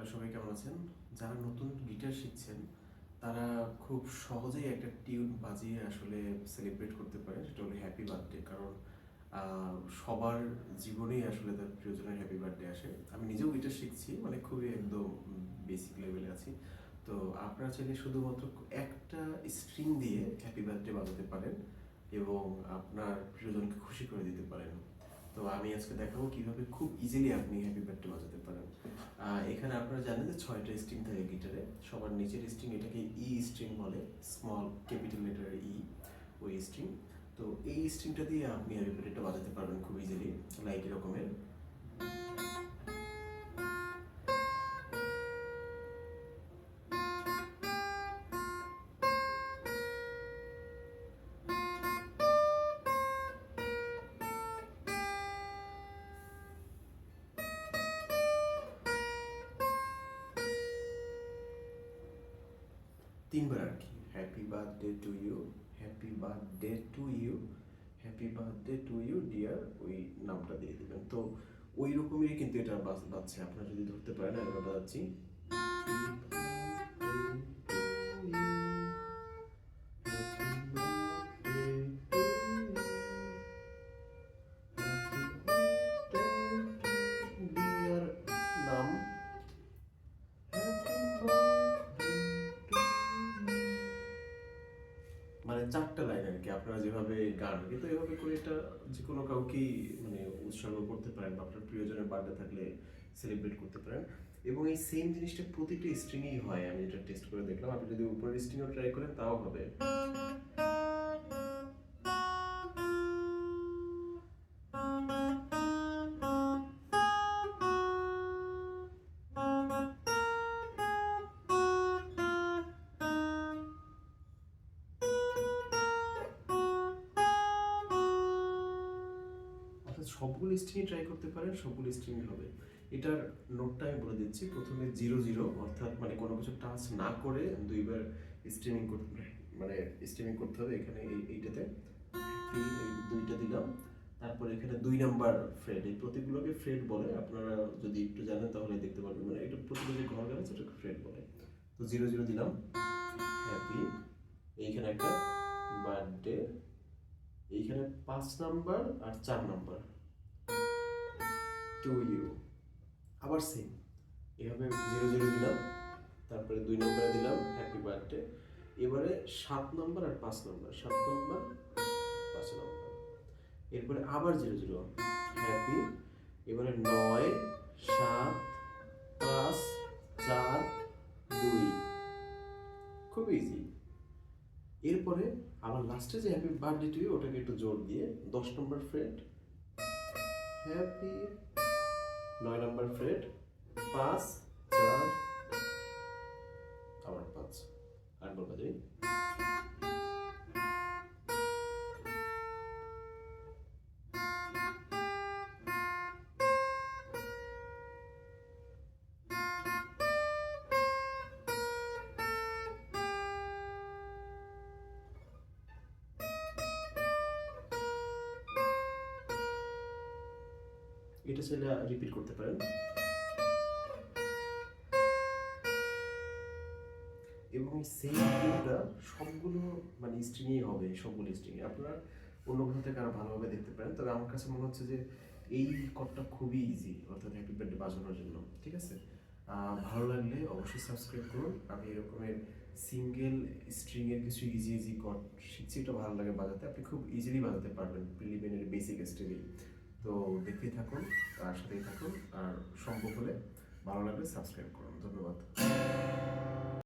Hello, সবাই কেমন আছেন? যারা নতুন গিটার শিখছেন তারা খুব সহজেই একটা টিউন বাজিয়ে আসলে সেলিব্রেট করতে পারে, সেটা হলো হ্যাপি বার্থডে। কারণ সবার জীবনেই আসলে তার প্রিয়জনের হ্যাপি বার্থডে আসে। আমি নিজেও গিটার শিখছি, মানে খুবই একদম বেসিক লেভেলে আছি। তো আপনারা চাইলে শুধুমাত্র একটা স্ট্রিং দিয়ে হ্যাপি বার্থডে বাজাতে পারেন এবং আপনার প্রিয়জনকে খুশি করে দিতে পারেন। তো আমি আজকে দেখাবো কিভাবে খুব ইজিলি আপনি হ্যাপি বার্থডে বাজাতে পারেন। এখানে আপনারা জানেন যে 6টা স্ট্রিং থাকে গিটারে। সবার নিচের স্ট্রিং, এটাকে ই স্ট্রিং বলে, স্মল ক্যাপিটাল লেটার ই, ওই স্ট্রিং। তো এই স্ট্রিংটা দিয়ে আপনি হ্যাপি বার্থডেটা বাজাতে পারবেন খুব ইজিলি, লাইক এরকমের। 3 বার আর কি, happy birthday to you, happy birthday to you, happy birthday to you dear, ওই নামটা দিয়ে দিবেন। তো ওই রকমেরই কিন্তু এটা বাজছে। আপনারা যদি ধরতে পারেন, আমি বাজাচ্ছি নাম, মানে 4টা লাইন আর কি। আপনারা যেভাবে গান কিন্তু এভাবে করে এটা যে কোনো কাউকেই মানে উৎসর্গ করতে পারেন, বা আপনার প্রিয়জনের বার্থডে থাকলে সেলিব্রেট করতে পারেন। এবং এই সেম জিনিসটা প্রতিটা স্ট্রিংয়েই হয়, আমি যেটা টেস্ট করে দেখলাম। আপনি যদি উপরের স্ট্রিংও ট্রাই করেন তাও হবে। অর্থাৎ সবগুলো স্ট্রিংই ট্রাই করতে পারেন, সবগুলো স্ট্রিংই হবে। এটার নোটটা আমি বলে দিচ্ছি। প্রথমে 0 0, অর্থাৎ মানে কোনো কিছু টাচ না করে 2বার স্ট্রিমিং করতে, মানে স্ট্রিমিং করতে হবে। এখানে এইটাতে এই 2টা দিলাম। তারপরে এখানে 2 নাম্বার ফ্রেড, এই প্রতীকগুলোকে ফ্রেড বলে। আপনারা যদি একটু জানেন তাহলে দেখতে পারবেন, মানে এটা প্রতিটা যে ঘর গেছে সেটাকে ফ্রেড বলে। তো 0 0 দিলাম, হ্যাপি। এইখানে একটা বার্থডে, এইখানে 5 নাম্বার আর 4 নাম্বার টু ইউ। আবার সেম এভাবে 0 0 দিলাম, তারপরে 2 নম্বরে দিলাম হ্যাপি বার্থডে। এবারে 7 নাম্বার আর 5 নাম্বার, 7 নাম্বার 5 নাম্বার। এরপরে আবার 0 0 হ্যাপি। এবারে 9 7 5 4 2, খুব ইজি। এরপরে আবার লাস্টে যে হ্যাপি বার্থডে টু ইউ, ওটাকে একটু জোর দিয়ে 10 নম্বর ফ্রেড হ্যাপি, 9 নম্বর ফ্রেড 5 4 আবার 5, আরেকবার বাজাই। এটা চাইলে রিপিট করতে পারেন। এবং সেম টিউনটা সবগুলো মানে স্ট্রিংই হবে, সবগুলো স্ট্রিংয়ে। আপনারা অন্য কোথাও থেকে আরো ভালোভাবে দেখতে পারেন, তবে আমার কাছে মনে হচ্ছে যে এই কর্ডটা খুবই ইজি, অর্থাৎ হ্যাপি বার্থডে বাজানোর জন্য। ঠিক আছে, ভালো লাগলে অবশ্যই সাবস্ক্রাইব করুন। আমি এরকমের সিঙ্গেল স্ট্রিংয়ের কিছু ইজি ইজি কর্ড শিখছি, এটা ভালো লাগে বাজাতে। আপনি খুব ইজিলি বাজাতে পারবেন প্রিলিমিনারি বেসিক স্টেজে। তো দেখতেই থাকুন, তার সাথেই থাকুন, আর সম্ভব হলে ভালো লাগলে সাবস্ক্রাইব করুন। ধন্যবাদ।